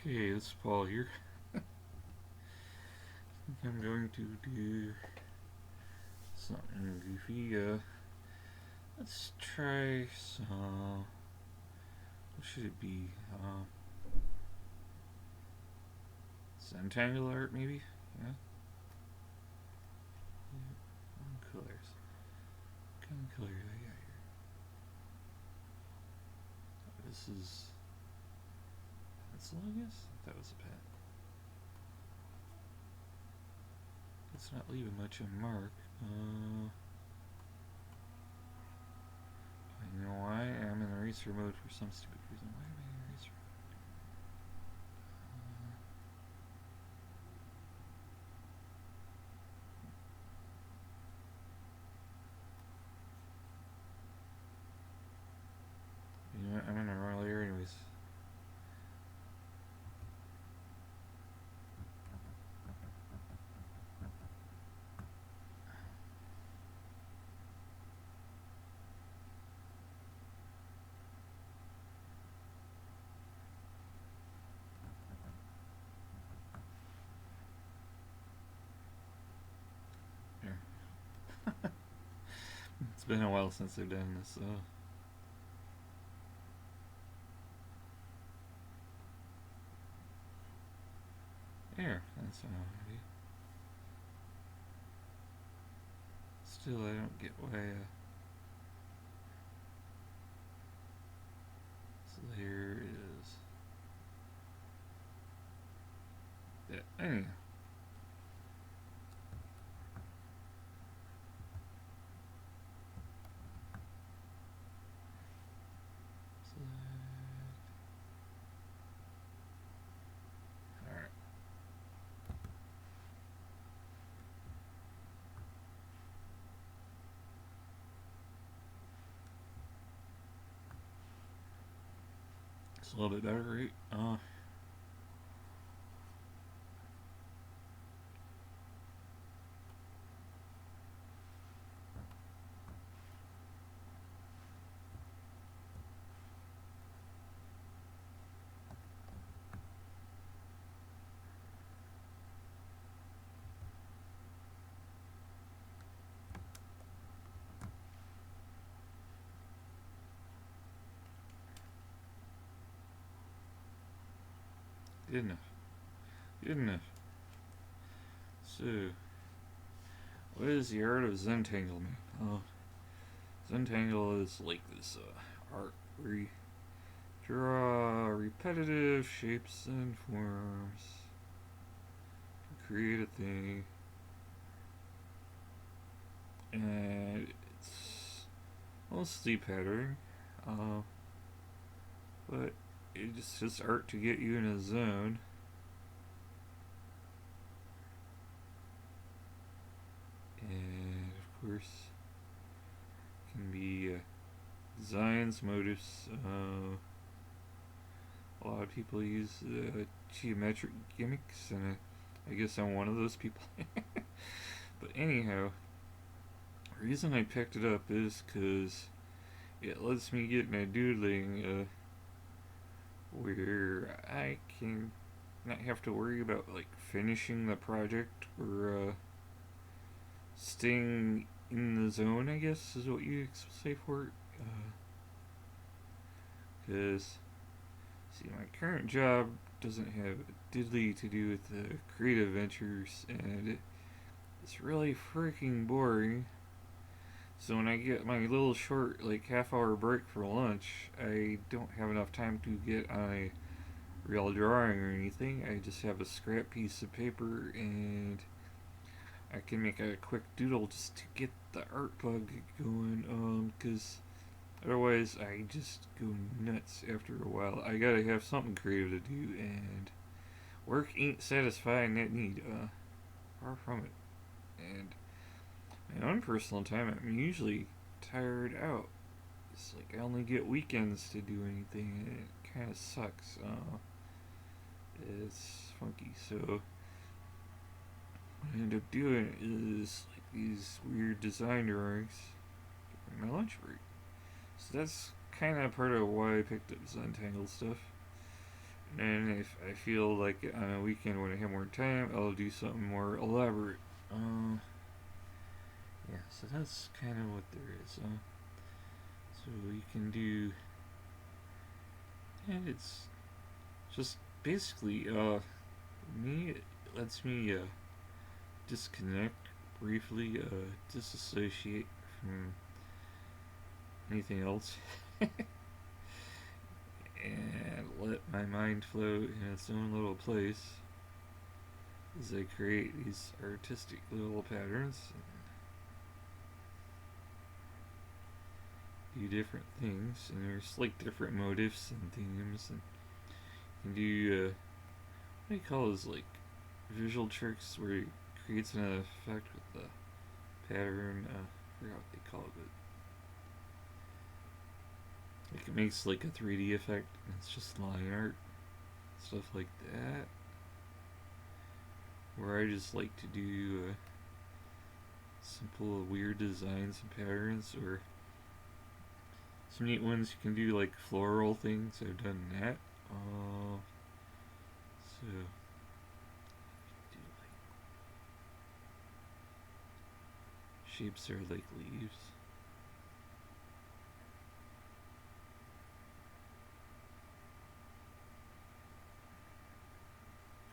Okay, this is Paul here. I'm going to do something goofy. Let's try some. What should it be? Zentangle art, maybe? Yeah? Colors. What kind of color do I got here? This is pencil, I guess? That was a pen. It's not leaving much of a mark. I know why I'm in eraser mode for some stupid reason. Why am I in eraser mode? You know what? I'm in the wrong layer anyways. It's been a while since I've done this. There, that's an idea. Still, I don't get why this layer is. Yeah, anyhow. Alright. It's a little bit better, right? Good enough. Good enough. So, what is the art of Zentangle mean? Zentangle is like this art where you draw repetitive shapes and forms to create a thing. And it's mostly pattern. But it's just art to get you in a zone. And of course, can be designs, motifs. A lot of people use geometric gimmicks, and I guess I'm one of those people. But anyhow, the reason I picked it up is because it lets me get my doodling where I can not have to worry about like finishing the project or staying in the zone, I guess is what you say for it. Because, see, my current job doesn't have diddly to do with the creative ventures, and it's really freaking boring. So when I get my little short, like half-hour break for lunch, I don't have enough time to get on a real drawing or anything. I just have a scrap piece of paper, and I can make a quick doodle just to get the art bug going. Because otherwise, I just go nuts after a while. I gotta have something creative to do, and work ain't satisfying that need. Far from it. And my own personal time, I'm usually tired out. It's like I only get weekends to do anything, and it kind of sucks. It's funky. So what I end up doing is like these weird design drawings during my lunch break. So that's kind of part of why I picked up Zentangle stuff. And if I feel like on a weekend when I have more time, I'll do something more elaborate. Yeah, so that's kind of what there is. So you can do, and it's just basically me. It lets me disconnect briefly, disassociate from anything else, and let my mind float in its own little place as I create these artistic little patterns and do different things. And there's like different motifs and themes, and you can do what do you call those, like visual tricks where it creates an effect with the pattern. I forgot what they call it, but like it makes like a 3D effect, and it's just line art, stuff like that. Where I just like to do simple, weird designs and patterns, or some neat ones you can do, like floral things. I've done that. So do like shapes are like leaves.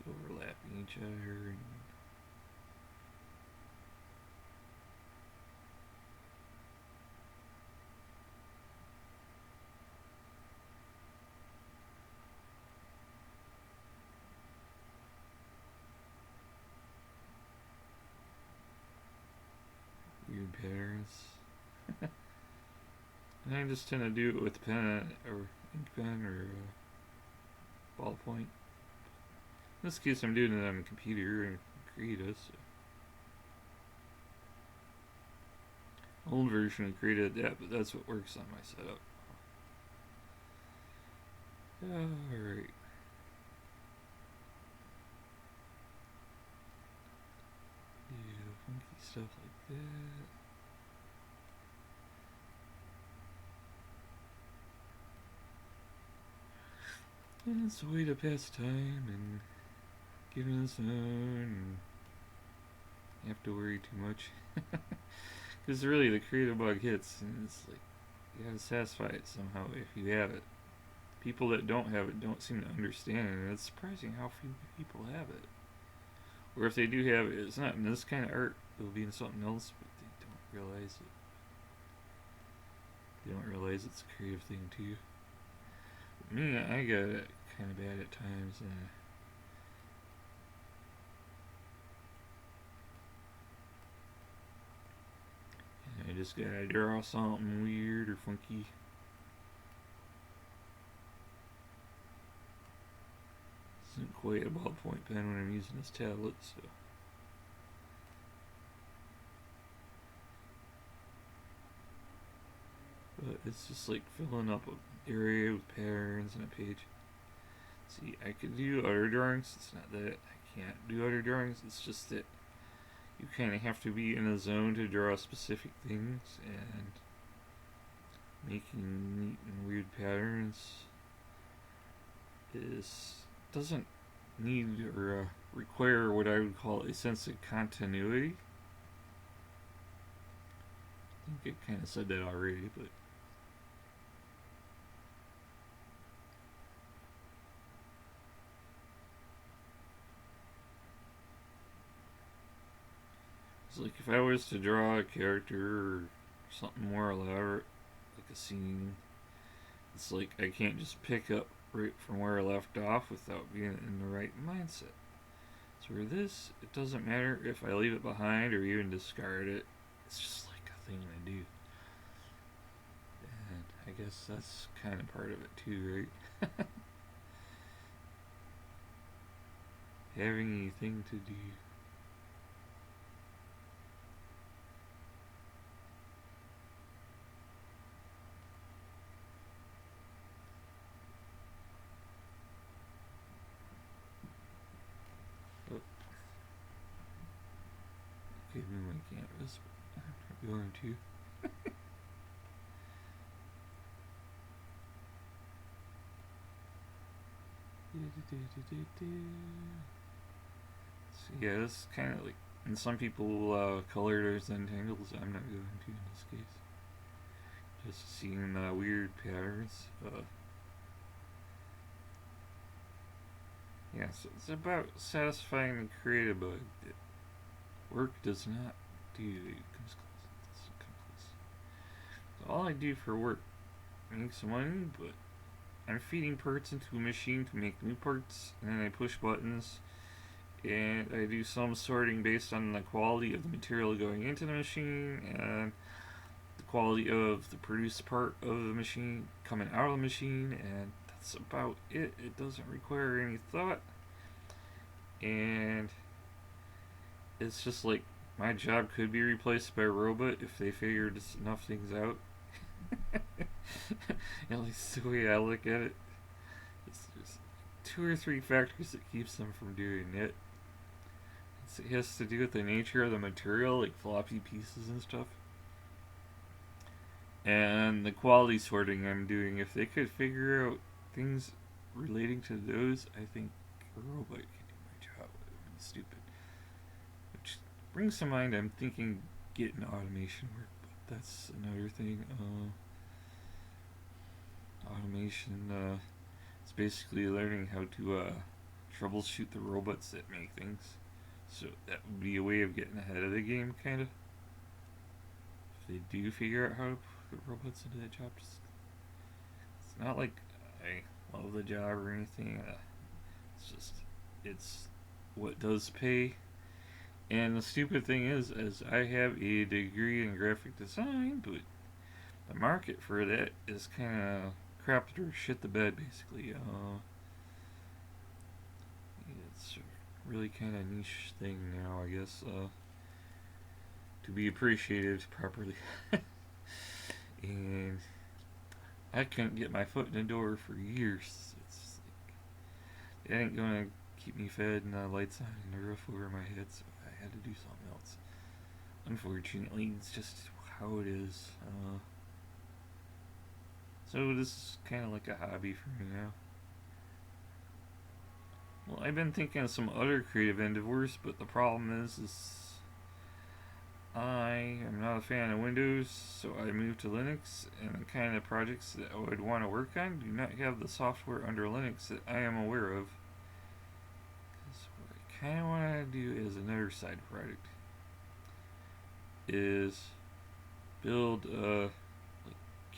Overlapping each other and weird patterns. And I just tend to do it with pen or ink pen or ballpoint. In this case, I'm doing it on a computer and Krita. So. Old version of Krita that, but that's what works on my setup. Alright. Yeah, funky stuff like that. And it's a way to pass time and get in the zone and have to worry too much. Because really, the creative bug hits, and it's like you gotta satisfy it somehow if you have it. People that don't have it don't seem to understand it, and it's surprising how few people have it. Or if they do have it, it's not in this kind of art, it'll be in something else, but they don't realize it. They don't realize it's a creative thing too. But me, I got it kind of bad at times, and I just gotta draw something weird or funky. This isn't quite a ballpoint pen when I'm using this tablet, so. But it's just like filling up an area with patterns and a page. See, I could do other drawings. It's not that I can't do other drawings. It's just that you kind of have to be in a zone to draw specific things, and making neat and weird patterns doesn't need or require what I would call a sense of continuity. I think I kind of said that already, but it's like if I was to draw a character or something more elaborate, like a scene, it's like I can't just pick up right from where I left off without being in the right mindset. So for this, it doesn't matter if I leave it behind or even discard it. It's just like a thing I do. And I guess that's kind of part of it too, right? Having anything to do. Give me my canvas, but I'm not going to. So yeah, this is kind of like, and some people color their Zentangles. I'm not going to in this case. Just seeing weird patterns. Yeah, so it's about satisfying the creative bug that work does not do. Comes close. Come close. So all I do for work makes money, but I'm feeding parts into a machine to make new parts, and then I push buttons, and I do some sorting based on the quality of the material going into the machine and the quality of the produced part of the machine coming out of the machine, and that's about it. It doesn't require any thought, and it's just like my job could be replaced by a robot if they figured enough things out. At least the way I look at it, there's 2 or 3 factors that keeps them from doing it. It has to do with the nature of the material, like floppy pieces and stuff, and the quality sorting I'm doing. If they could figure out things relating to those, I think a robot could do my job. It would be stupid. Which brings to mind, I'm thinking getting automation work, but that's another thing. Automation, it's basically learning how to troubleshoot the robots that make things. So that would be a way of getting ahead of the game, kind of. If they do figure out how to put robots into that job, it's not like I love the job or anything. It's just, it's what does pay. And the stupid thing is I have a degree in graphic design, but the market for that is kind of crap or shit the bed, basically. It's a really kind of niche thing now, I guess, to be appreciated properly. And I couldn't get my foot in the door for years. It's like, it ain't gonna keep me fed and the lights on and the roof over my head, so I had to do something else. Unfortunately, it's just how it is. So this is kind of like a hobby for me now. Well, I've been thinking of some other creative endeavors, but the problem is I am not a fan of Windows, so I moved to Linux, and the kind of projects that I would want to work on do not have the software under Linux that I am aware of. Because what I kind of want to do as another side project is build like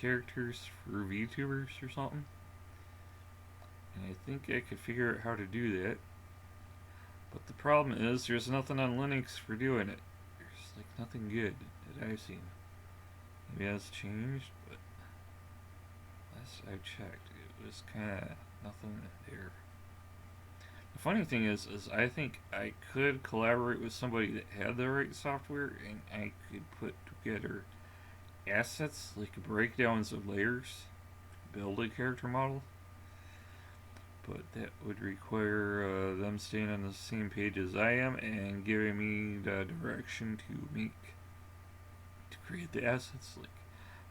characters for VTubers or something. And I think I could figure out how to do that. But the problem is there's nothing on Linux for doing it. There's like nothing good that I've seen. Maybe that's changed, but last I checked, it was kind of nothing there. The funny thing is I think I could collaborate with somebody that had the right software, and I could put together assets, like breakdowns of layers, build a character model. But that would require them staying on the same page as I am and giving me the direction to create the assets, like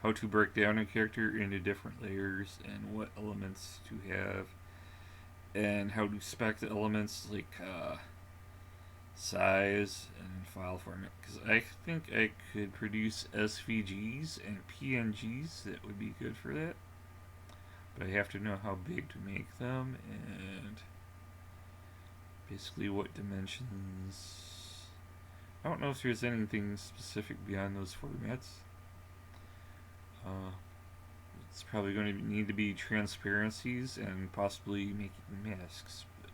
how to break down a character into different layers and what elements to have, and how to spec the elements, like size and file format. Because I think I could produce SVGs and PNGs that would be good for that. But I have to know how big to make them and basically what dimensions. I don't know if there's anything specific beyond those formats. It's probably going to need to be transparencies and possibly making masks. But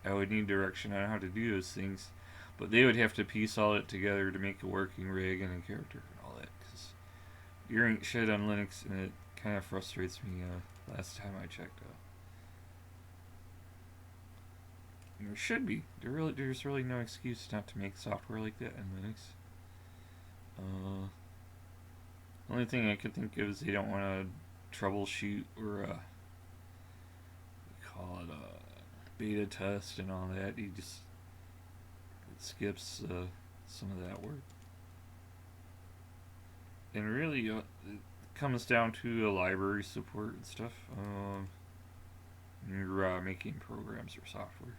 I would need direction on how to do those things. But they would have to piece all it together to make a working rig and a character and all that. Because there ain't shit on Linux, and it kind of frustrates me last time I checked out. And there should be. There's really no excuse not to make software like that in Linux. The only thing I could think of is they don't want to troubleshoot or call it a beta test and all that. It skips some of that work. And really, it comes down to library support and stuff. when you're making programs or software.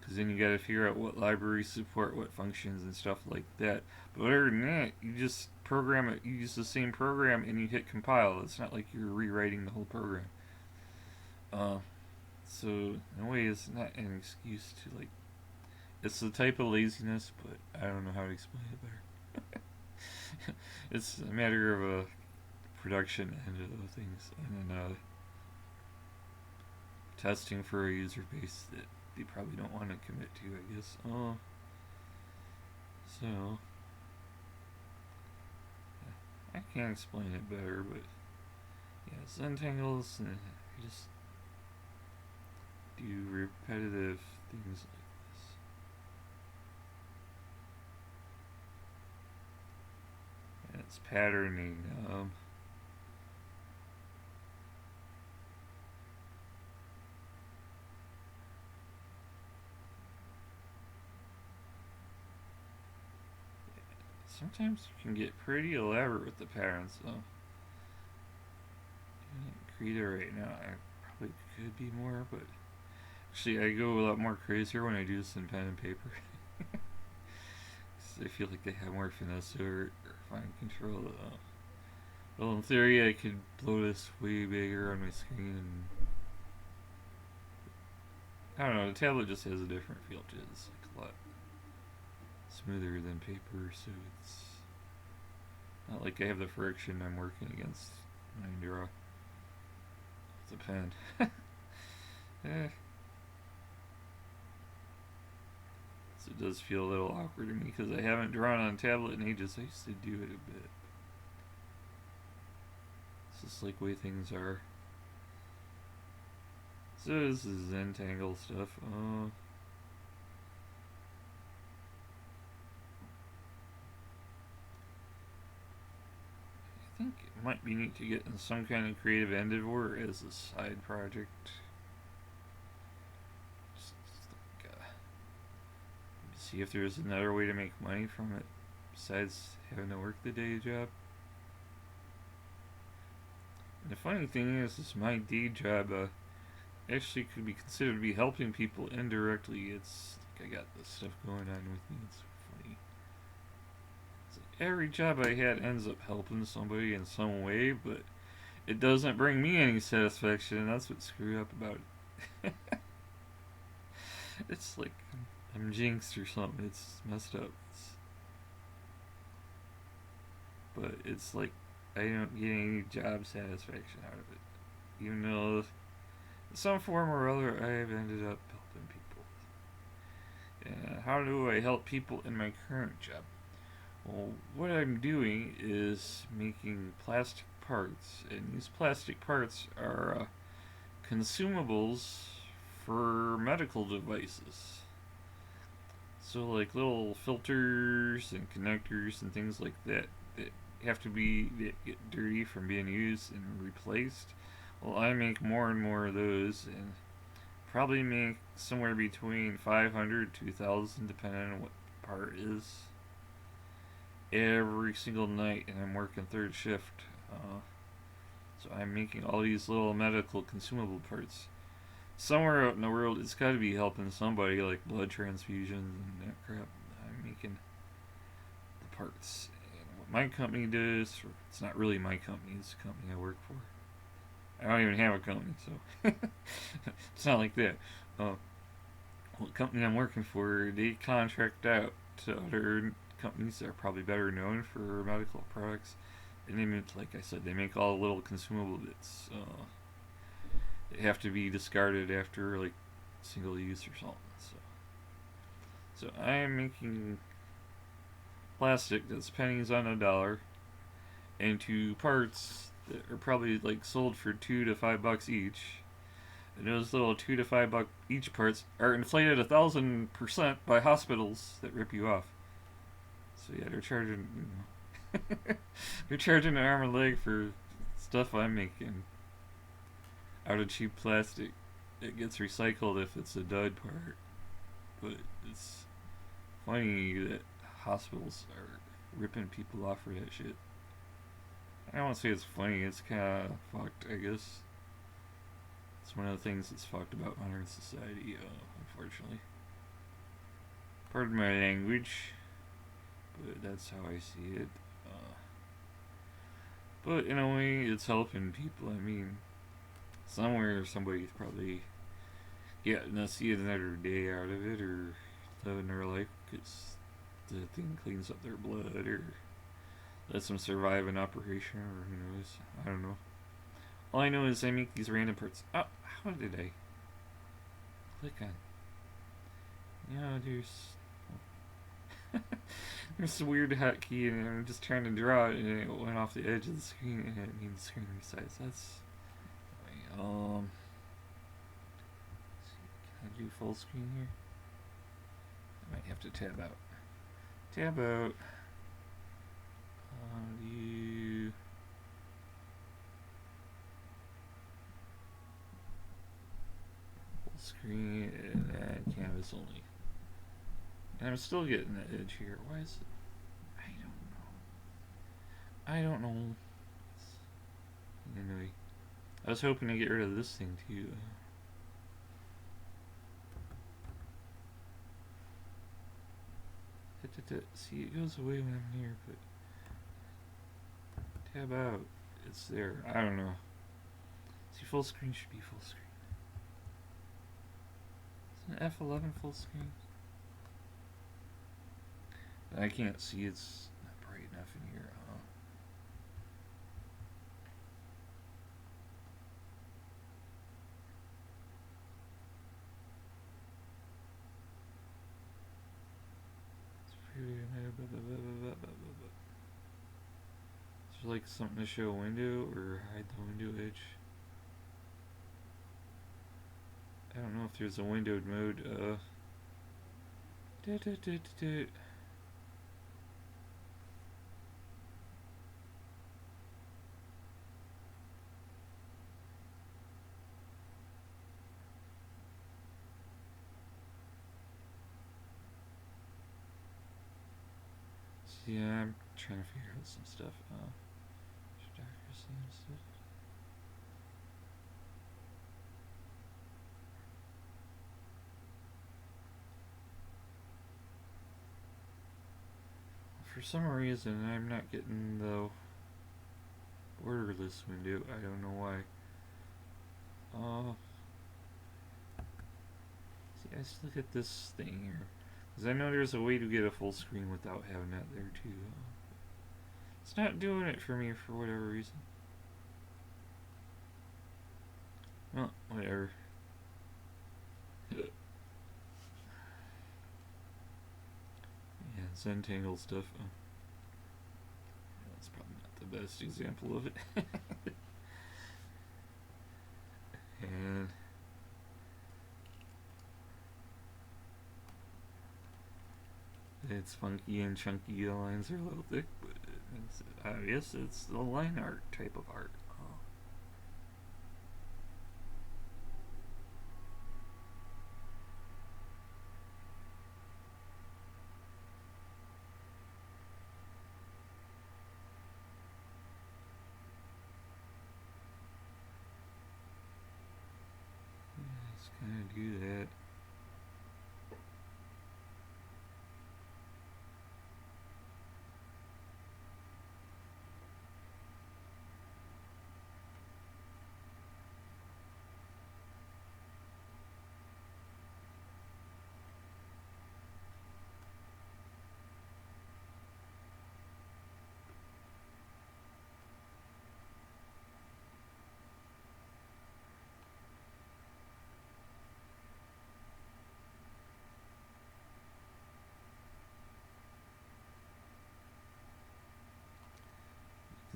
Because then you got to figure out what libraries support what functions and stuff like that. But other than that, you just program it. You use the same program and you hit compile. It's not like you're rewriting the whole program. Uh, so in a way, it's not an excuse to like. It's the type of laziness, but I don't know how to explain it better. It's a matter of a production end of the things, and then testing for a user base that they probably don't want to commit to, I guess. So I can't explain it better, but yeah, Zentangles, and I just do repetitive things like this. And it's patterning. Sometimes you can get pretty elaborate with the patterns, though. I can't create it right now. I probably could be more, but actually, I go a lot more crazier when I do this in pen and paper. I feel like they have more finesse or fine control. Well, in theory, I could blow this way bigger on my screen. And I don't know. The tablet just has a different feel to it. It's like a lot smoother than paper, so it's not like I have the friction I'm working against when I draw with a pen. eh. So it does feel a little awkward to me because I haven't drawn on a tablet in ages. I used to do it a bit. It's just like the way things are. So this is Zentangle stuff. I think it might be neat to get in some kind of creative endeavor as a side project. Just like, see if there's another way to make money from it besides having to work the day job. And the funny thing is my day job actually could be considered to be helping people indirectly. It's like I got this stuff going on with me. It's funny. Every job I had ends up helping somebody in some way, but it doesn't bring me any satisfaction, and that's what's screwed up about it. It's like I'm jinxed or something. It's messed up. But it's like I don't get any job satisfaction out of it, even though in some form or other I've ended up helping people. And how do I help people in my current job? Well, what I'm doing is making plastic parts, and these plastic parts are consumables for medical devices. So, like little filters and connectors and things like that that have to be that get dirty from being used and replaced. Well, I make more and more of those, and probably make somewhere between 500 to 1,000, depending on what part is, every single night, and I'm working third shift. So I'm making all these little medical consumable parts. Somewhere out in the world, it's got to be helping somebody, like blood transfusions and that crap. I'm making the parts. And what my company does, it's not really my company, it's a company I work for. I don't even have a company, so it's not like that. Well, the company I'm working for, they contract out to other companies that are probably better known for medical products, and they make, like I said, they make all the little consumable bits. They have to be discarded after like single use or something. So I'm making plastic that's pennies on a dollar into parts that are probably like sold for $2 to $5 each. And those little $2 to $5 each parts are inflated 1,000% by hospitals that rip you off. So yeah, they're charging, they're charging an arm and leg for stuff I'm making out of cheap plastic. It gets recycled if it's a dud part, but it's funny that hospitals are ripping people off for that shit. I don't want to say it's funny, it's kind of fucked, I guess. It's one of the things that's fucked about modern society, unfortunately. Pardon my language, but that's how I see it. But in a way, it's helping people. I mean, somewhere somebody's probably getting to see another day out of it, or living their life because the thing cleans up their blood, or lets them survive an operation, or who knows. I don't know. All I know is I make these random parts. Oh, how did I click on? There's a weird hotkey, and I'm just trying to draw it, and it went off the edge of the screen, and it needs screen resize. That's can I do full screen here? I might have to tab out. Tab out. View. Full screen and canvas only. And I'm still getting that edge here. Why is it? I don't know. Anyway, I was hoping to get rid of this thing too. See, it goes away when I'm near, but tab out. It's there. I don't know. See, full screen should be full screen. Isn't F11 full screen? I can't see. It's not bright enough in here. Is there like something to show a window or hide the window edge? I don't know if there's a windowed mode. Yeah, I'm trying to figure out some stuff. Should accuracy instead. For some reason, I'm not getting the borderless window. I don't know why. See, I just look at this thing here. Because I know there's a way to get a full screen without having that there too. It's not doing it for me for whatever reason. Well, whatever. Yeah, Zentangle stuff. That's probably not the best example of it. And it's funky and chunky. The lines are a little thick, but I guess it's the line art type of art. Let's kind of do that.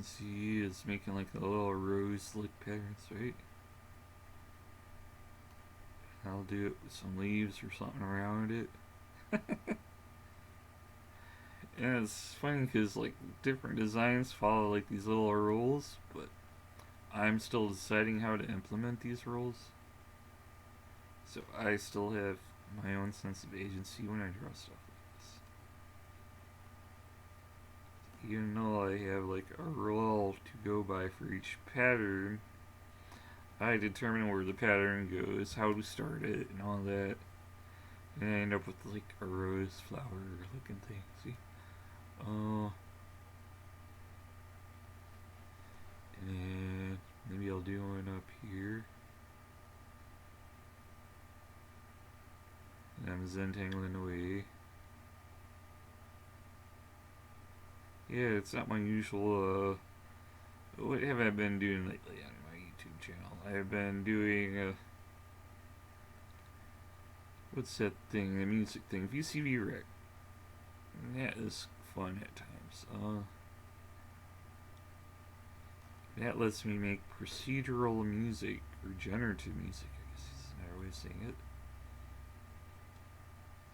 You can see it's making like a little rose like patterns, right? I'll do it with some leaves or something around it. And it's funny because like different designs follow like these little rules, but I'm still deciding how to implement these rules. So I still have my own sense of agency when I draw stuff like this. Even though I have like a rule to go by for each pattern, I determine where the pattern goes, how to start it, and all that. And I end up with like a rose flower looking thing. See? Oh. And maybe I'll do one up here. And I'm Zentangling away. Yeah, it's not my usual, what have I been doing lately on my YouTube channel? I've been doing, what's that thing, the music thing, VCV Rec. And that is fun at times. That lets me make procedural music, or generative music, I guess is another way of saying it.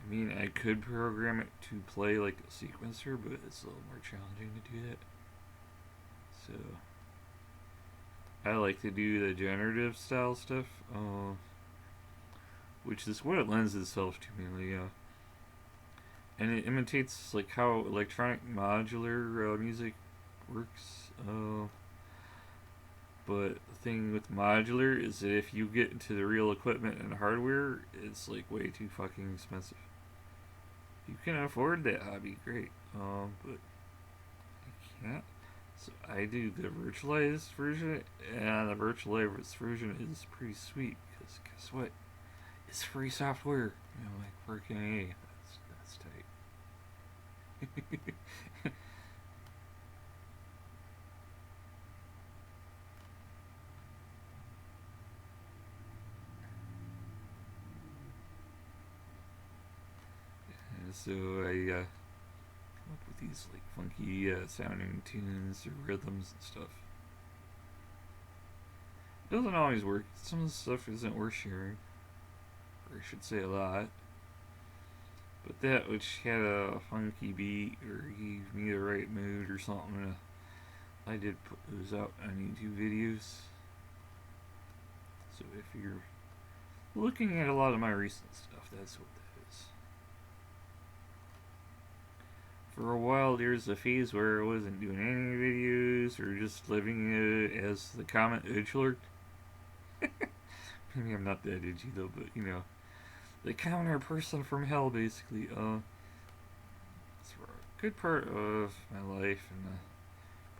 I mean, I could program it to play like a sequencer, but it's a little more challenging to do that. So, I like to do the generative style stuff, which is what it lends itself to mainly. And it imitates like how electronic modular music works. But the thing with modular is that if you get into the real equipment and hardware, it's like way too fucking expensive. You can afford that hobby, great. But I can't. So I do the virtualized version, and the virtualized version is pretty sweet because guess what? It's free software. You know, like freaking A. That's tight. And so I come up with these like funky sounding tunes or rhythms and stuff. It doesn't always work. Some of the stuff isn't worth sharing, or I should say a lot. But that which had a funky beat or gave me the right mood or something, I did put those out on YouTube videos. So if you're looking at a lot of my recent stuff, that's what that is. For a while, there's a phase where I wasn't doing any videos or just living it as the comment edgelord. Maybe I'm not that edgy though, but you know, the counter person from hell, basically. It's a good part of my life in the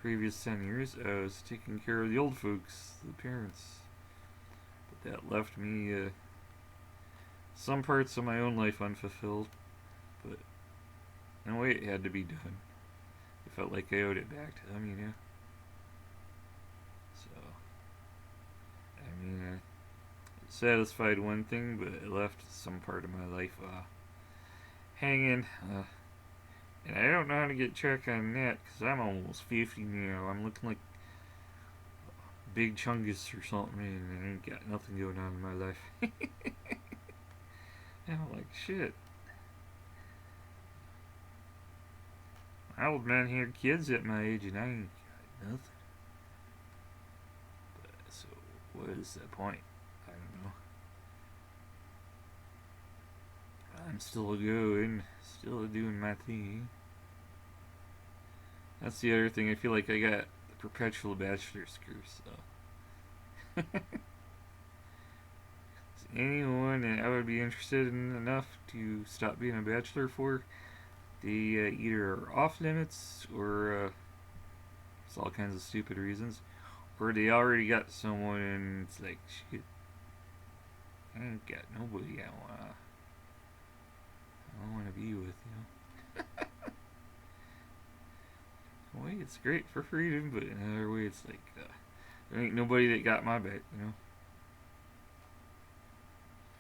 previous 10 years. I was taking care of the old folks, the parents. But that left me some parts of my own life unfulfilled. But in a way, it had to be done. I felt like I owed it back to them, you know? So, I mean, it satisfied one thing, but it left some part of my life hanging. And I don't know how to get check on that because I'm almost 50 now. I'm looking like Big Chungus or something, and I ain't got nothing going on in my life. And I'm like, shit. My old man had kids at my age, and I ain't got nothing. But, so, what is the point? I don't know. I'm still going, still doing my thing. That's the other thing. I feel like I got the perpetual bachelor's curse. So. Is anyone that I would be interested in enough to stop being a bachelor for? They either are off limits or it's all kinds of stupid reasons, or they already got someone and it's like shit. I ain't got nobody I wanna be with, you know. In a way, it's great for freedom, but in another way, it's like there ain't nobody that got my back, you know.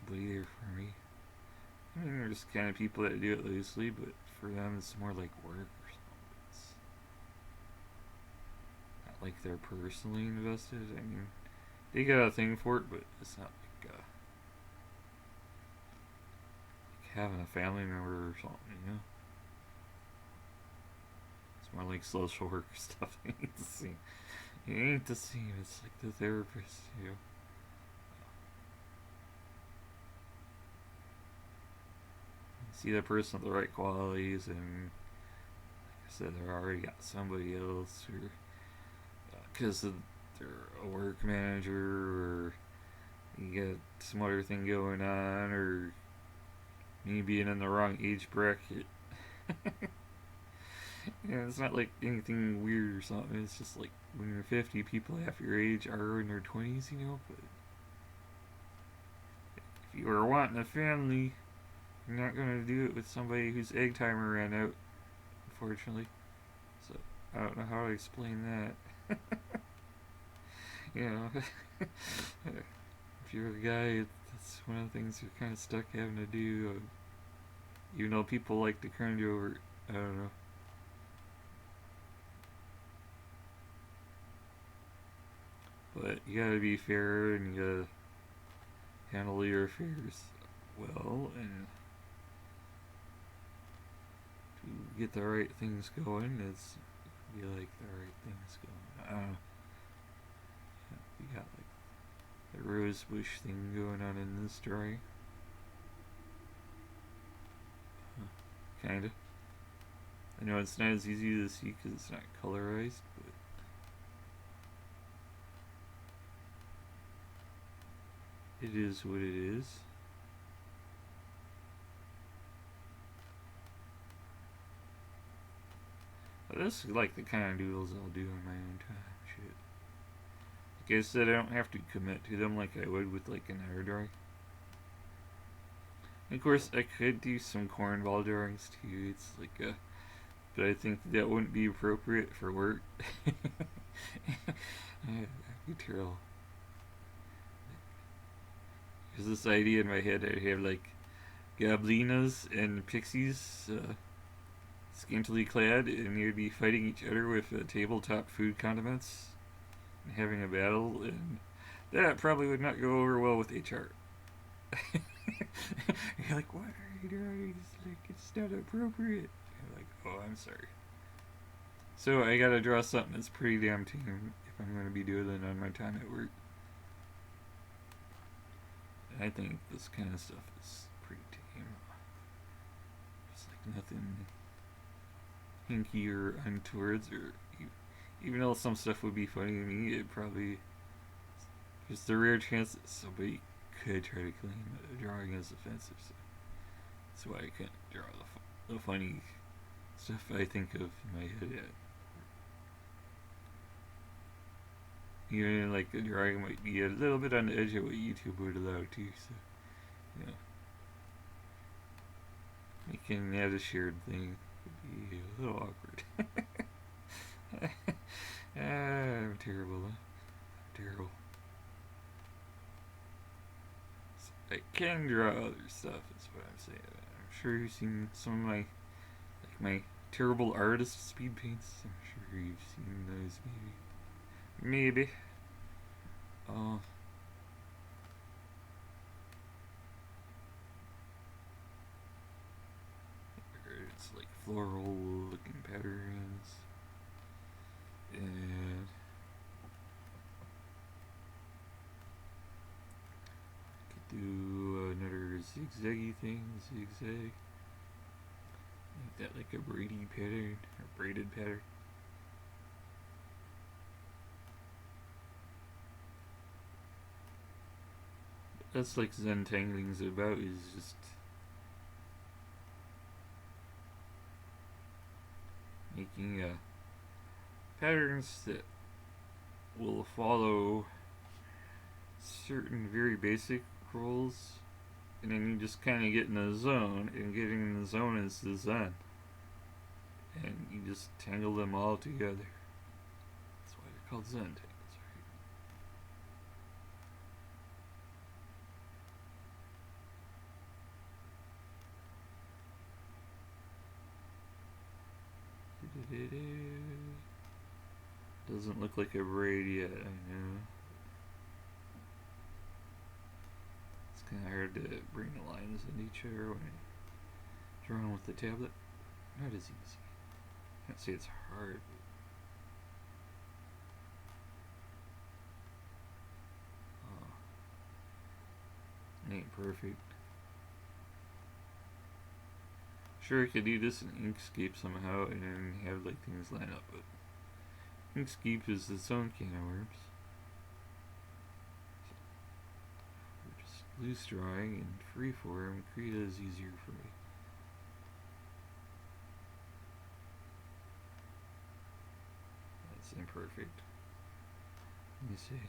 Nobody there for me. I mean, there's kind of people that do it loosely, but for them, it's more like work or something. It's not like they're personally invested. I mean, they got a thing for it, but it's not like having a family member or something, you know? It's more like social work stuff. It ain't the same. It ain't the same. It's like the therapist, you know? See that person with the right qualities, and like I said, they already got somebody else, or because they're a work manager or you got some other thing going on or me being in the wrong age bracket. Yeah, it's not like anything weird or something. It's just like when you're 50, people half your age are in their 20s, you know. But if you were wanting a family, you're not going to do it with somebody whose egg timer ran out, unfortunately. So I don't know how to explain that. You know, if you're a guy, that's one of the things you're kind of stuck having to do. Even though people like to cringe over it. I don't know. But you gotta be fair and you gotta handle your affairs well and to get the right things going. It's be like the right things going. I don't know. We got like the rose bush thing going on in this drawing. Kinda. I know it's not as easy to see because it's not colorized, but it is what it is. But this is like the kind of doodles I'll do in my own time. Shit. Like I said, I don't have to commit to them like I would with like an air drawing. And of course, I could do some cornball drawings too. It's like a, but I think that wouldn't be appropriate for work. That'd be terrible. There's this idea in my head I'd have like goblinas and pixies scantily clad and they'd be fighting each other with tabletop food condiments and having a battle, and that probably would not go over well with HR. You're like, what are you doing? It's like, it's not appropriate. You're like, oh, I'm sorry. So I gotta draw something that's pretty damn tame if I'm gonna be doodling on my time at work. I think this kind of stuff is pretty tame. It's like nothing hinky or untowards, or even though some stuff would be funny to me, it probably there's the rare chance that somebody could try to claim a drawing as offensive. So that's why I can't draw the funny stuff I think of in my head yet. Even like the drawing might be a little bit on the edge of what YouTube would allow too. So, you know, making that a shared thing would be a little awkward. I'm terrible. Huh? I'm terrible. So I can draw other stuff. Is what I'm saying. I'm sure you've seen some of my my terrible artist speed paints. I'm sure you've seen those maybe. Oh. It's like floral looking patterns. And I could do another zigzaggy thing, zigzag. Make that like a braided pattern. That's like Zentangling's about, is just making patterns that will follow certain very basic rules, and then you just kind of get in the zone, and getting in the zone is the Zen, and you just tangle them all together. That's why they're called Zen tangles. Doesn't look like a braid yet, I know. It's kind of hard to bring the lines into each other when I draw with the tablet. Not as easy. Can't say it's hard. It ain't perfect. Sure, I could do this in Inkscape somehow and then have like things line up, but Inkscape is its own can of worms. loose drawing and freeform, Krita is easier for me. That's imperfect. Let me see.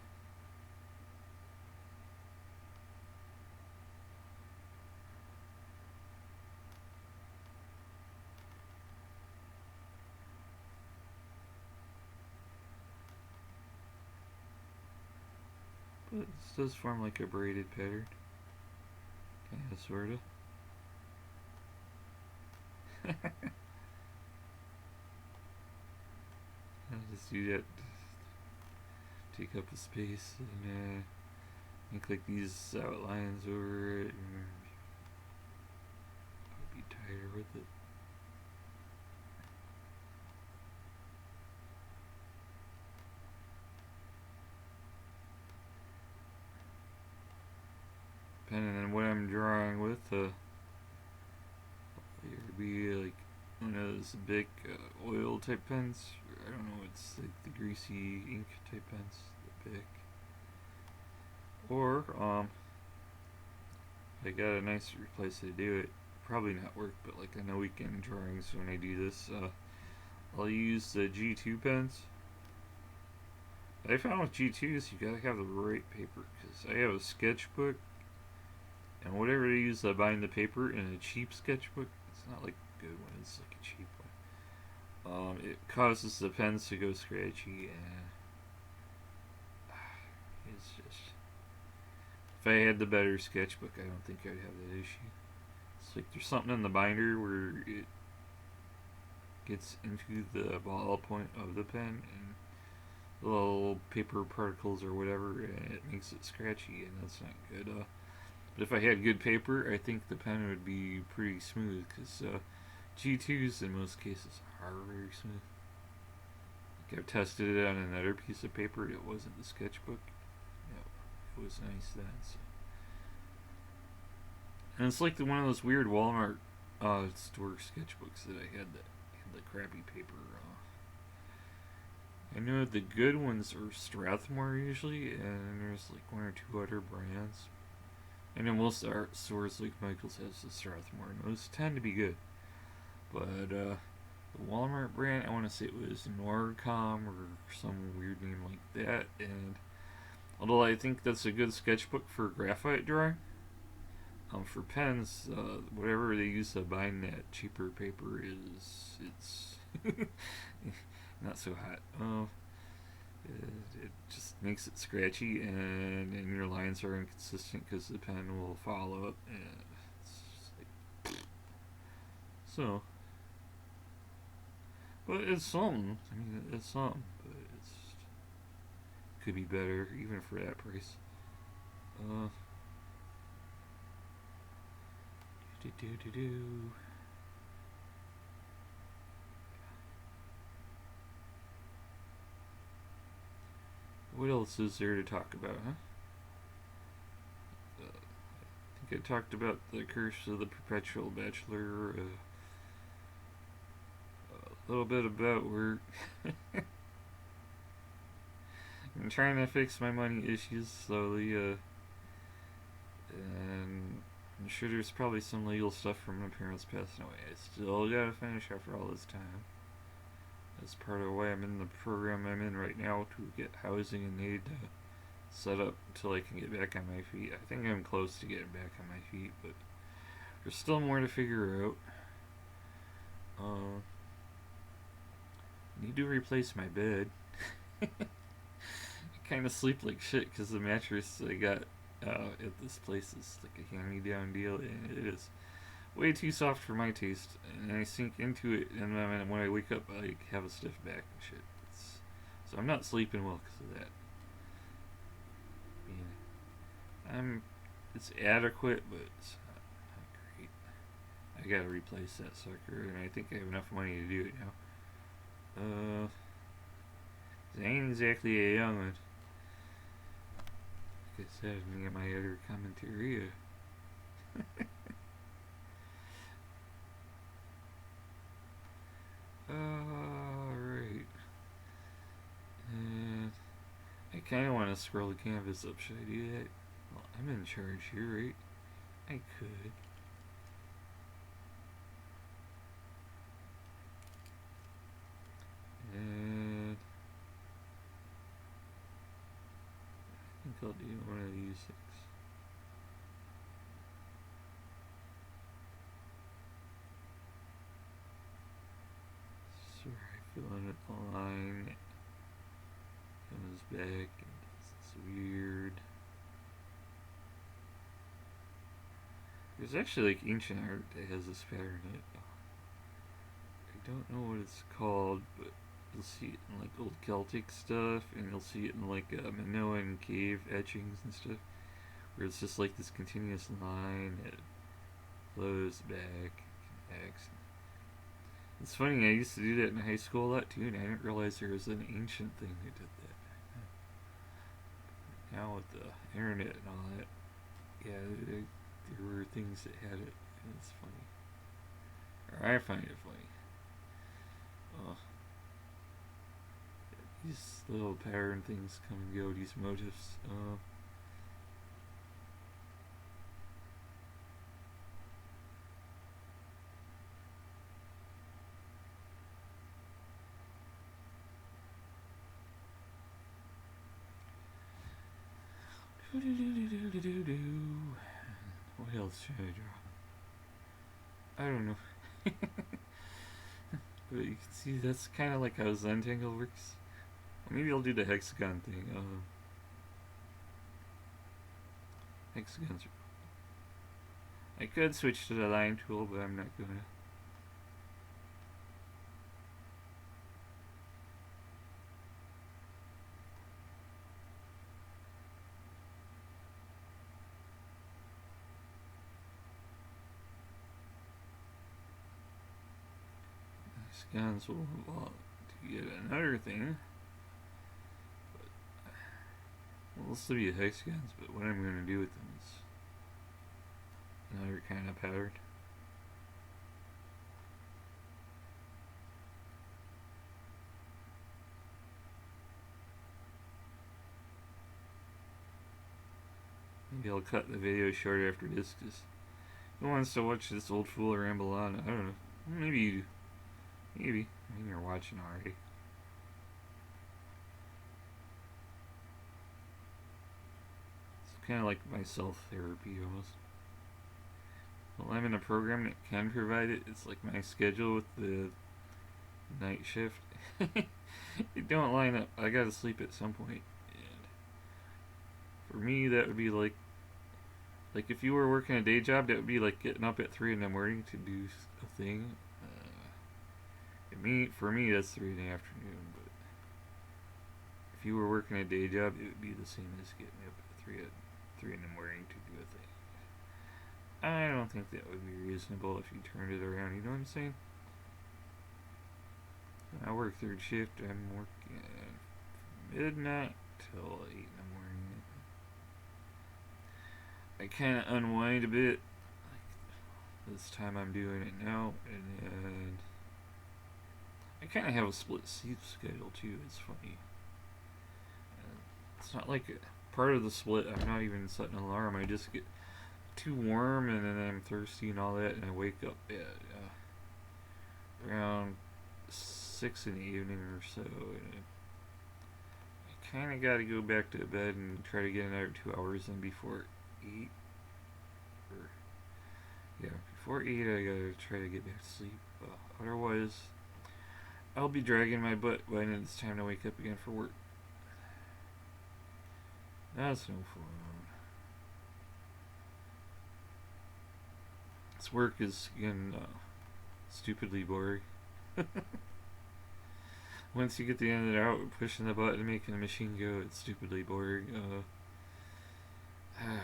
But this does form like a braided pattern. Kinda, sorta. I'll just do that. Take up the space and make like these outlines over it. And I'll be tighter with it. Depending on what I'm drawing with, it would be like one of those big oil type pens. I don't know, it's like the greasy ink type pens, the big. Or, I got a nicer place to do it. Probably not work, but like on the weekend drawings when I do this, I'll use the G2 pens. I found with G2s, you gotta have the right paper, because I have a sketchbook, and whatever they use to bind the paper in a cheap sketchbook, it's not like a good one, it's like a cheap one. It causes the pens to go scratchy, and it's just. If I had the better sketchbook, I don't think I'd have that issue. It's like there's something in the binder where it gets into the ball point of the pen, and little paper particles or whatever, and it makes it scratchy, and that's not good. But if I had good paper, I think the pen would be pretty smooth, because G2s in most cases are very smooth. Like I've tested it on another piece of paper, it wasn't the sketchbook. It was nice then. So. And it's like one of those weird Walmart store sketchbooks that I had that had the crappy paper. I know the good ones are Strathmore usually, and there's like one or two other brands. I know most art stores like Michael's has the Strathmore, and those tend to be good. But the Walmart brand, I want to say it was Norcom or some weird name like that, and although I think that's a good sketchbook for graphite drawing, for pens, whatever they use to bind that cheaper paper it's not so hot. It just makes it scratchy, and your lines are inconsistent because the pen will follow up, and it's just like so. But it's something. I mean, it's something, but it's could be better even for that price. Do. What else is there to talk about, huh? I think I talked about the curse of the perpetual bachelor. A little bit about work. I'm trying to fix my money issues slowly, and I'm sure there's probably some legal stuff from my parents passing away. I still gotta finish after all this time. That's part of why I'm in the program I'm in right now, to get housing and aid set up until I can get back on my feet. I think I'm close to getting back on my feet, but there's still more to figure out. Need to replace my bed. I kind of sleep like shit because the mattress I got at this place is like a hand-me-down deal, and it is way too soft for my taste. And I sink into it, and then when I wake up, I have a stiff back and shit. So I'm not sleeping well because of that. It's adequate, but it's not great. I gotta replace that sucker, and I think I have enough money to do it now. I ain't exactly a young one. Like I said, me and my other commentary. Alright. I kind of want to scroll the canvas up. Should I do that? Well, I'm in charge here, right? I could. And I think I'll do one of these things. So I fill in the line. Comes back and it's weird. There's actually like ancient art that has this pattern in it. I don't know what it's called, but you'll see it in like old Celtic stuff, and you'll see it in like Minoan cave etchings and stuff, where it's just like this continuous line that flows back, connects. It's funny, I used to do that in high school a lot too, and I didn't realize there was an ancient thing that did that. Now with the internet and all that, yeah, there were things that had it, and it's funny. Or I find it funny. These little pattern things come and go, these motifs. What else should I draw? I don't know. But you can see that's kind of like how Zentangle works. Maybe I'll do the hexagon thing. Hexagons. I could switch to the line tool, but I'm not gonna. Hexagons will evolve to get another thing. Well, this will be hexagons, but what I'm going to do with them is another kind of pattern. Maybe I'll cut the video short after this, because who wants to watch this old fool ramble on? I don't know. Maybe you do. Maybe. I mean, you're watching already. It's kind of like my self-therapy almost. Well, I'm in a program that can provide it. It's like my schedule with the night shift. It don't line up. I gotta sleep at some point. And for me, that would be like if you were working a day job, that would be like getting up at 3 in the morning to do a thing. For me, that's 3 in the afternoon. But if you were working a day job, it would be the same as getting up at 3 in the morning to do a thing. I don't think that would be reasonable if you turned it around. You know what I'm saying? I work third shift. I'm working midnight till 8 in the morning. I kind of unwind a bit. Like this time I'm doing it now, and I kind of have a split sleep schedule too. It's funny. It's not like part of the split. I'm not even setting an alarm. I just get too warm, and then I'm thirsty and all that, and I wake up at around 6 in the evening or so, and I kind of got to go back to bed and try to get another 2 hours in before 8. Or yeah, before 8 I gotta try to get back to sleep. Otherwise, I'll be dragging my butt when it's time to wake up again for work. That's no fun. This work is getting stupidly boring. Once you get the end of it out, pushing the button, making the machine go, it's stupidly boring. I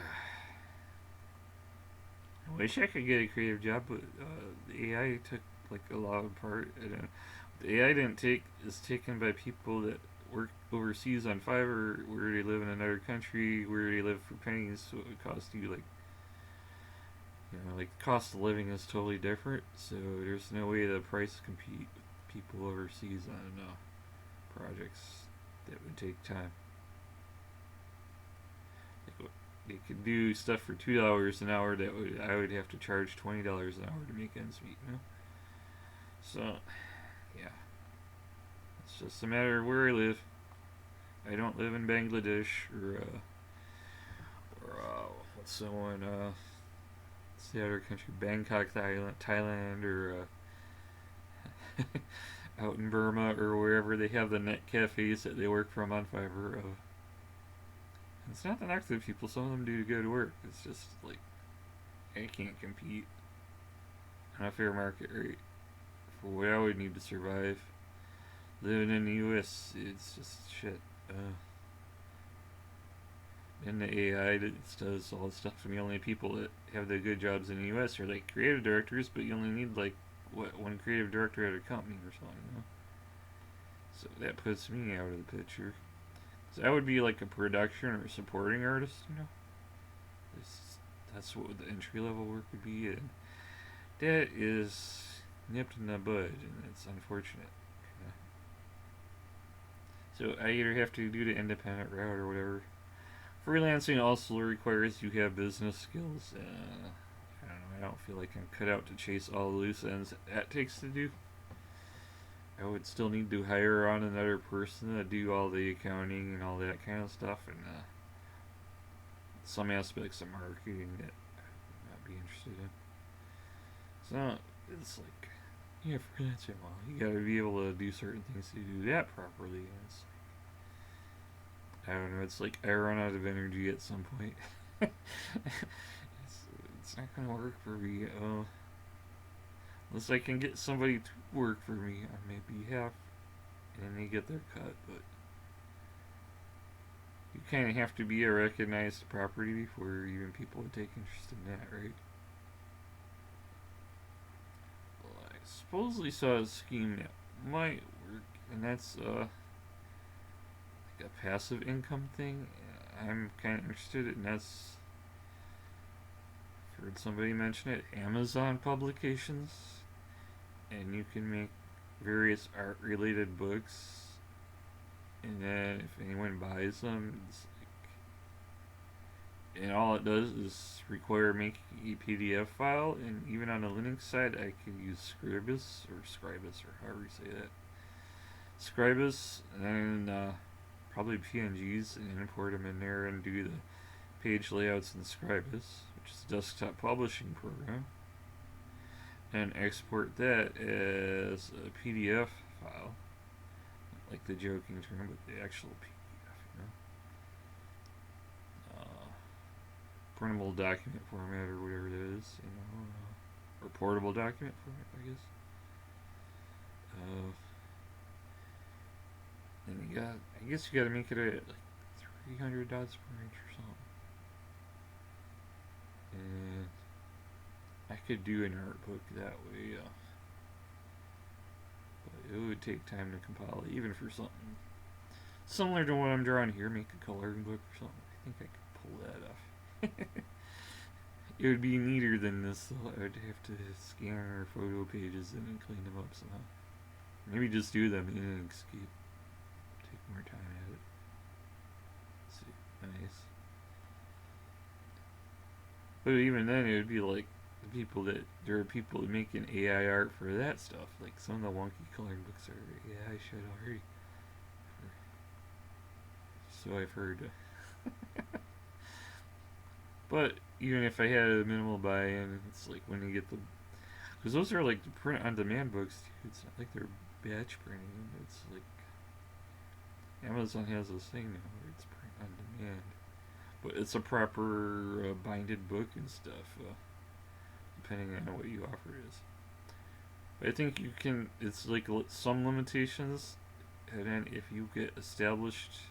wish I could get a creative job, but the AI took like a lot of part. The AI is taken by people that work overseas on Fiverr, where they live in another country, where they live for pennies, so it would cost you like, like the cost of living is totally different. So there's no way the price compete with people overseas on projects that would take time. they could do stuff for $2 an hour that I would have to charge $20 an hour to make ends meet. You know? So yeah, it's just a matter of where I live. I don't live in Bangladesh or what's the one? What's the other country? Bangkok, Thailand, or out in Burma or wherever they have the net cafes that they work from on Fiverr. It's not the knock to people. Some of them do good work. It's just like I can't compete on a fair market rate for what I would need to survive. Living in the U.S., it's just shit. And the AI that does all the stuff, and the only people that have the good jobs in the U.S. are like creative directors, but you only need like one creative director at a company or something, you know? So that puts me out of the picture. So I would be like a production or supporting artist, you know? That's what the entry level work would be, and that is nipped in the bud, and it's unfortunate. So I either have to do the independent route or whatever. Freelancing also requires you have business skills. I don't know. I don't feel like I'm cut out to chase all the loose ends that takes to do. I would still need to hire on another person to do all the accounting and all that kind of stuff, and some aspects of marketing that I would not be interested in. So it's like, yeah, freelancing. Well, you got to be able to do certain things to do that properly. And it's I don't know. It's like I run out of energy at some point. It's not gonna work for me. Unless I can get somebody to work for me on my behalf, and they get their cut. But you kind of have to be a recognized property before even people would take interest in that, right? Well, I supposedly saw a scheme that might work, and that's like a passive income thing. I'm kind of interested, and that's I've heard somebody mention it. Amazon publications, and you can make various art-related books, and then if anyone buys them, it's like, and all it does is require making a PDF file, and even on the Linux side, I can use Scribus, or however you say that. Scribus, and then probably PNGs, and import them in there and do the page layouts in Scribus, which is a desktop publishing program, and export that as a PDF file, not like the joking term, but the actual PDF, you know, printable document format or whatever it is, you know, or portable document format, I guess. And I guess you got to make it at like 300 dots per inch or something. And I could do an art book that way, but it would take time to compile, even for something similar to what I'm drawing here. Make a coloring book or something. I think I could pull that off. It would be neater than this, though. I would have to scan our photo pages and then clean them up somehow. Maybe just do them in Inkscape. Take more time at it. Let's see, nice. But even then, it would be like there are people that make an AI art for that stuff. Like some of the wonky coloring books are AI shit already. So I've heard. But even if I had a minimal buy-in, it's like when you get the, because those are like the print-on-demand books too. It's not like they're batch printing. It's like Amazon has this thing now where it's print on demand, but it's a proper binded book and stuff, depending on what you offer it is. But I think you can. It's like some limitations, and then if you get established,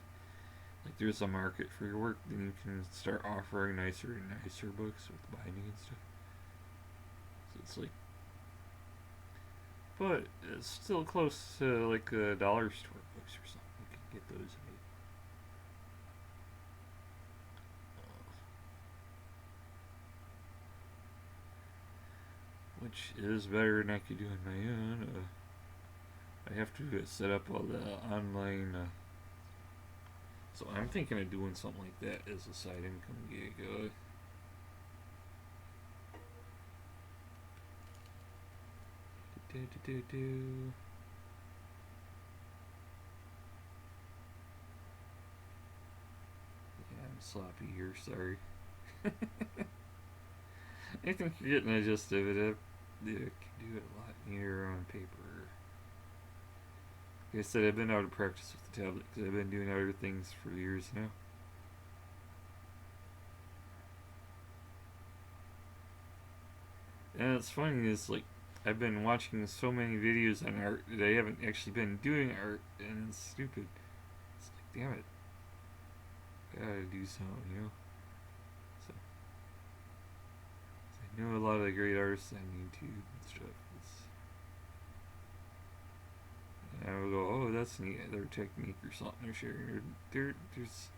like there's a market for your work, then you can start offering nicer and nicer books with binding and stuff. So it's like, but it's still close to like a dollar store books or something. You can get those made. Which is better than I could do on my own. I have to set up all the online So I'm thinking of doing something like that as a side income gig. Do, do, do, do. Yeah, I'm sloppy here, sorry. I think you're getting the gist of it. I can do it a lot neater on paper. Like I said, I've been out of practice with the tablet because I've been doing other things for years now. And it's funny is like I've been watching so many videos on art that I haven't actually been doing art, and it's stupid. It's like, damn it, I gotta do something, you know. So I know a lot of the great artists on YouTube and stuff. And I would go, oh, that's neat. Their technique or something they're sharing. There's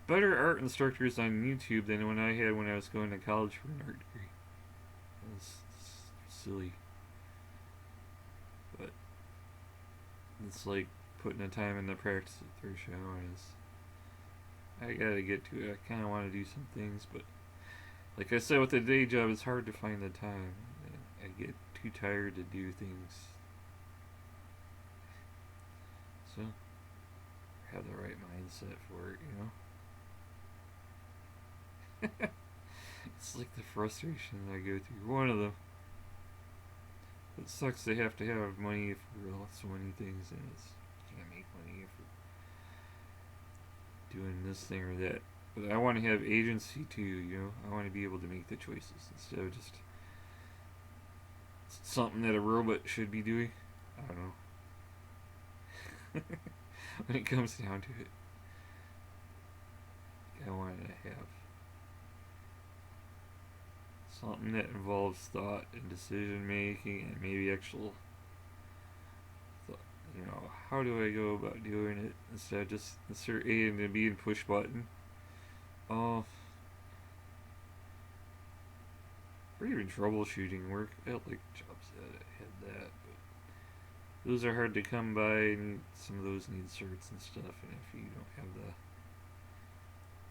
better art instructors on YouTube than when I had when I was going to college for an art degree. It's silly, but it's like putting the time in the practice that they're showing is. I gotta get to it. I kind of want to do some things, but like I said, with the day job, it's hard to find the time. I get too tired to do things. So, have the right mindset for it, you know? It's like the frustration that I go through. One of them. It sucks they have to have money for so many things, and it's you can't make money for doing this thing or that. But I want to have agency too, you know? I want to be able to make the choices instead of just something that a robot should be doing. I don't know. When it comes down to it, I want to have something that involves thought and decision making and maybe actual thought. You know, how do I go about doing it instead of just insert A and B and push button? Oh, or even troubleshooting work. I like jobs that had that, but those are hard to come by, and some of those need certs and stuff. And if you don't have the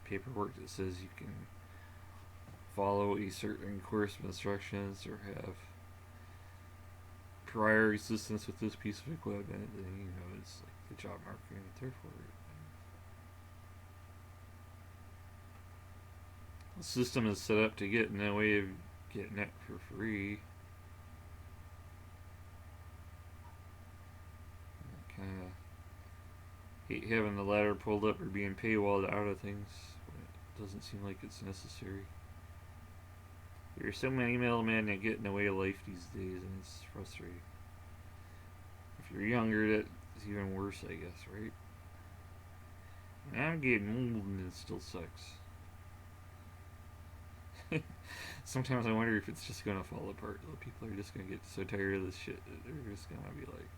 paperwork that says you can follow a certain course of instructions or have prior assistance with this piece of equipment, then you know it's like the job market ain't there for it. The system is set up to get in the way of getting it for free. I kind of hate having the ladder pulled up or being paywalled out of things when it doesn't seem like it's necessary. There are so many middlemen that get in the way of life these days, and it's frustrating. If you're younger, that's even worse, I guess, right? And I'm getting old, and it still sucks. Sometimes I wonder if it's just gonna fall apart. People are just gonna get so tired of this shit that they're just gonna be like.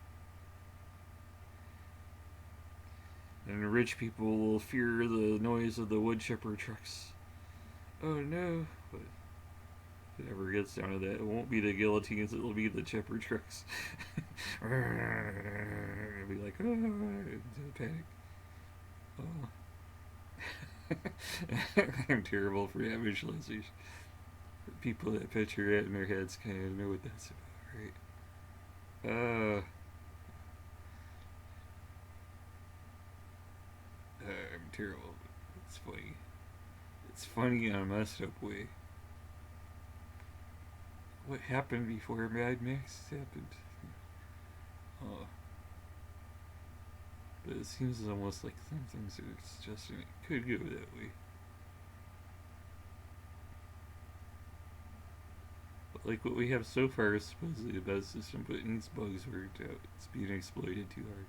And rich people will fear the noise of the wood chipper trucks. Oh no! But if it ever gets down to that, it won't be the guillotines, it'll be the chipper trucks. It'll be like, oh, into panic. Oh. I'm terrible for that visualization. For people that picture it in their heads kind of know what that's about, right? I'm terrible. It's funny. It's funny in a messed up way. What happened before Mad Max happened? Oh. But it seems almost like some things are suggesting it could go that way. But like what we have so far is supposedly the best system, but it needs bugs worked out. It's being exploited too hard.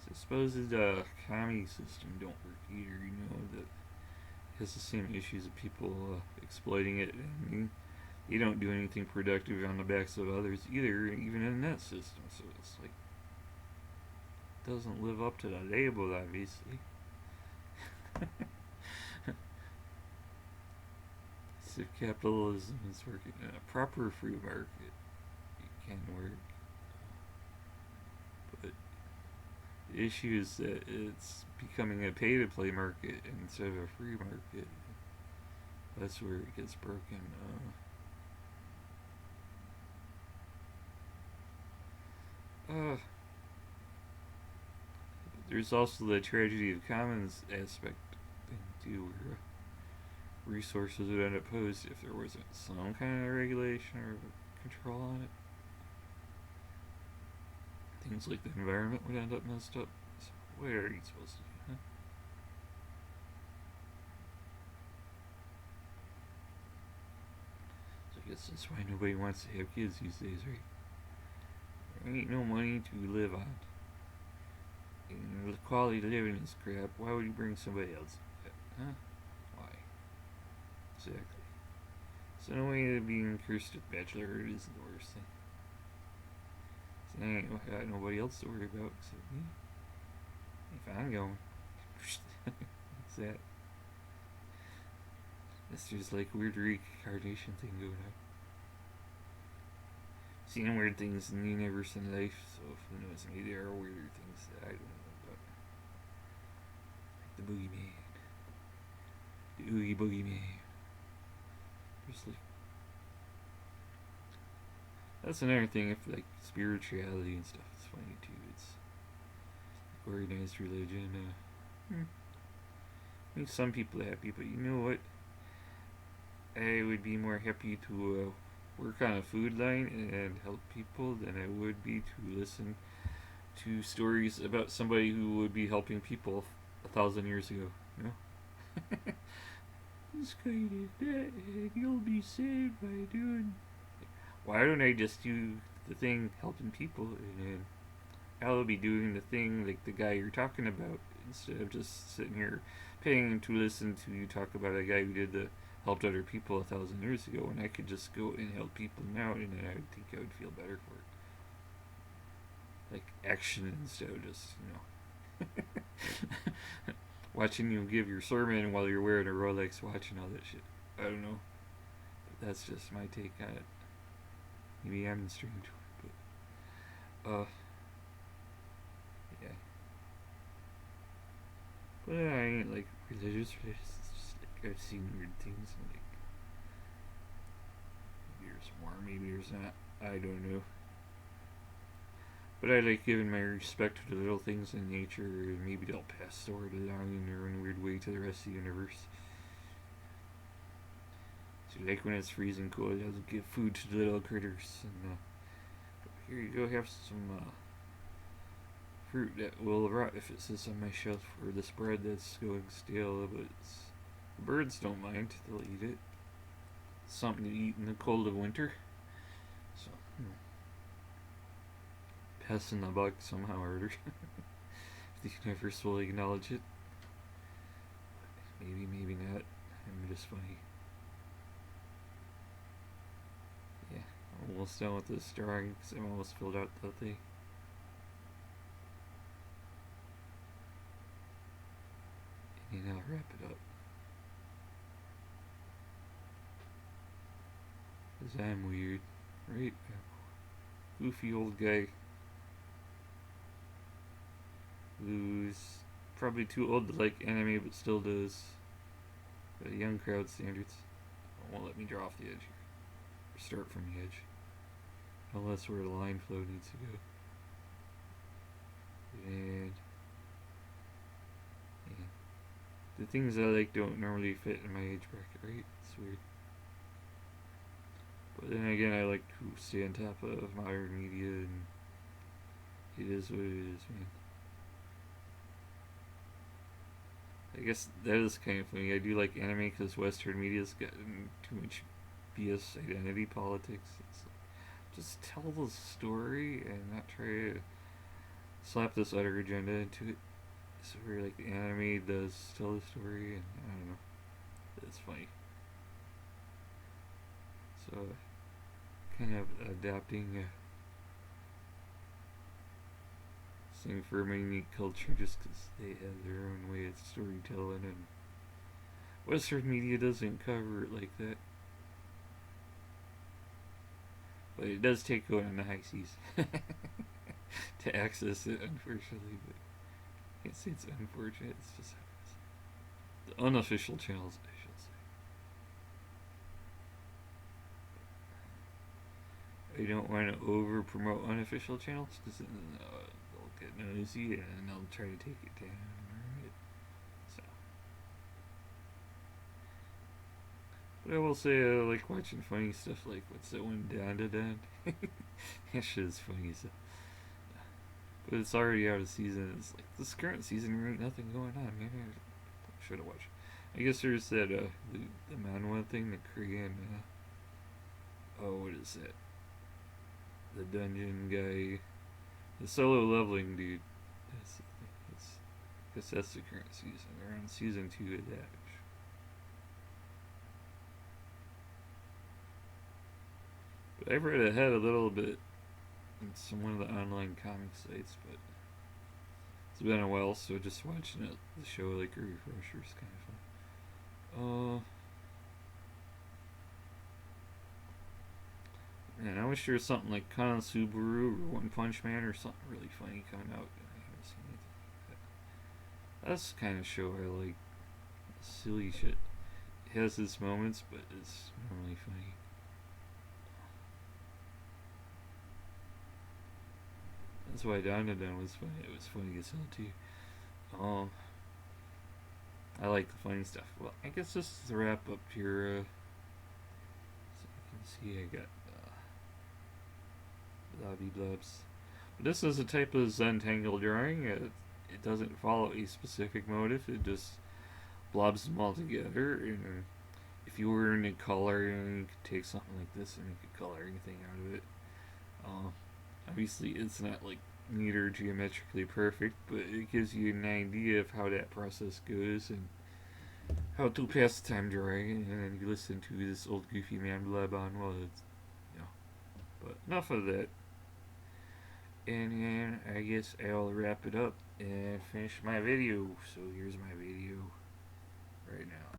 So suppose the commie system don't work either, you know, that has the same issues of people exploiting it, and you don't do anything productive on the backs of others either, even in that system. So it's like it doesn't live up to the label, obviously. So if capitalism is working in a proper free market, it can work. But The issue is that it's becoming a pay-to-play market instead of a free market. That's where it gets broken. Uh, there's also the tragedy of commons aspect thing too, where resources would end up posed if there wasn't some kind of regulation or control on it. Things like the environment would end up messed up. So what are you supposed to do, huh? So I guess that's why nobody wants to have kids these days, right? There ain't no money to live on. And the quality of living is crap. Why would you bring somebody else? Huh? Why? Exactly. So no way of being cursed with bachelorhood isn't the worst thing. So I ain't got nobody else to worry about except me. If I'm going. What's that? That's just like weird reincarnation thing going on. Seeing weird things in the universe and life, so who knows, maybe there are weirder things that I don't know about. Like the boogeyman. The oogie boogeyman. Just like that's another thing. If like spirituality and stuff, it's funny too. It's like organized religion. Makes some people happy, but you know what? I would be more happy to work on a food line and help people than I would be to listen to stories about somebody who would be helping people 1,000 years ago. You know, this guy did that, and you'll be saved by doing. Why don't I just do the thing helping people, and then I'll be doing the thing like the guy you're talking about instead of just sitting here paying to listen to you talk about a guy who did the helped other people 1,000 years ago, and I could just go and help people now, and then I would think I would feel better for it. Like action instead of just watching you give your sermon while you're wearing a Rolex watch and all that shit. I don't know, but that's just my take on it. Maybe I'm strange to it, but yeah. But I ain't like religious. It's just like I've seen weird things and like maybe there's more, maybe there's not. I don't know. But I like giving my respect to the little things in nature, and maybe they'll pass the word along in their own weird way to the rest of the universe. So like when it's freezing cold, I'll give food to the little critters, and here you go, have some fruit that will rot if it sits on my shelf, or this bread that's going stale, but the birds don't mind, they'll eat it. It's something to eat in the cold of winter. So, passing the buck somehow or other. If the universe will acknowledge it. Maybe, maybe not. I'm just funny. Yeah, I'm almost done with this drawing because I'm almost filled out the thing. And then I'll wrap it up. Because I'm weird, right? Goofy old guy who's probably too old to like anime but still does. By young crowd standards. Won't let me draw off the edge here. Or start from the edge. Unless where the line flow needs to go. And yeah. The things I like don't normally fit in my age bracket, right? It's weird. But then again, I like to stay on top of modern media, and it is what it is, man. I guess that is kind of funny. I do like anime because Western media's gotten too much BS identity politics. It's like, just tell the story and not try to slap this other agenda into it. So where like the anime does tell the story, and I don't know. It's funny. So kind of adapting thing for a unique culture just because they have their own way of storytelling, and Western media doesn't cover it like that. But it does take going on the high seas to access it, unfortunately. But can't say it's unfortunate. It's just the unofficial channels, I should say. I don't want to over promote unofficial channels because then they'll get nosy and they'll try to take it down. Right? So, but I will say I like watching funny stuff. Like what's that one, Down to Down? That shit is funny. So, but it's already out of season. It's like this current season, there ain't nothing going on. Man, I should have watched. I guess there's that the manhwa thing, the Korean. Oh, what is that? The dungeon guy, the solo leveling dude. I guess that's the current season. They're on season 2 of that. But I've read ahead a little bit in some one of the online comic sites, but it's been a while, so just watching the show like a refresher is kind of fun. Man, I wish there was something like Kanon Subaru or One Punch Man or something really funny coming out. I haven't seen anything like that. That's the kind of show I like. Silly shit. It has its moments, but it's normally funny. That's why Down to Down was funny. It was funny as hell too. Um, I like the funny stuff. Well, I guess this is the wrap up here. So you can see I got blobby blobs. But this is a type of Zentangle drawing. It doesn't follow a specific motif. It just blobs them all together. And if you were into coloring, you could take something like this and you could color anything out of it. Obviously, it's not like neat or geometrically perfect, but it gives you an idea of how that process goes and how to pass the time drawing. And then you listen to this old goofy man blab on while it's, you know. But enough of that. And then I guess I'll wrap it up and finish my video. So here's my video right now.